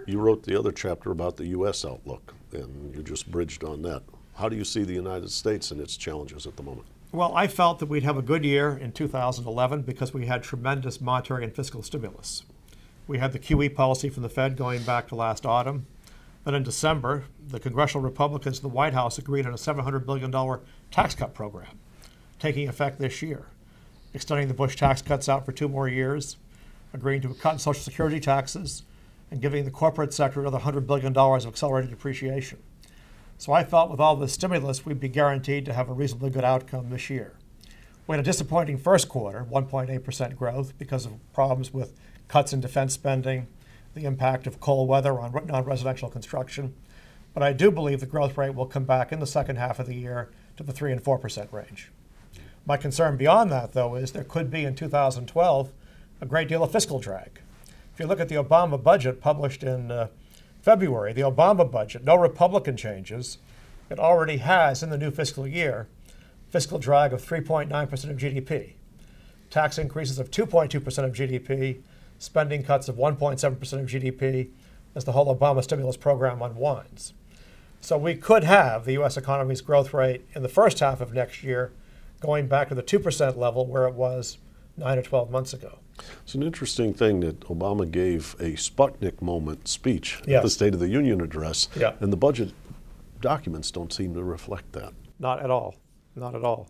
You wrote the other chapter about the U.S. outlook, and you just bridged on that. How do you see the United States and its challenges at the moment? Well, I felt that we'd have a good year in 2011 because we had tremendous monetary and fiscal stimulus. We had the QE policy from the Fed going back to last autumn. Then in December, the congressional Republicans in the White House agreed on a $700 billion tax cut program, taking effect this year, extending the Bush tax cuts out for 2 more years, agreeing to cut in Social Security taxes, and giving the corporate sector another $100 billion of accelerated depreciation. So I felt with all this stimulus, we'd be guaranteed to have a reasonably good outcome this year. We had a disappointing first quarter, 1.8% growth, because of problems with cuts in defense spending, the impact of cold weather on non-residential construction. But I do believe the growth rate will come back in the second half of the year to the 3 and 4% range. My concern beyond that, though, is there could be in 2012 a great deal of fiscal drag. If you look at the Obama budget published in February, the Obama budget, no Republican changes, it already has in the new fiscal year fiscal drag of 3.9% of GDP, tax increases of 2.2% of GDP, spending cuts of 1.7% of GDP as the whole Obama stimulus program unwinds. So we could have the U.S. economy's growth rate in the first half of next year going back to the 2% level where it was 9 or 12 months ago. It's an interesting thing that Obama gave a Sputnik moment speech Yes. at the State of the Union address, Yeah. and the budget documents don't seem to reflect that. Not at all. Not at all.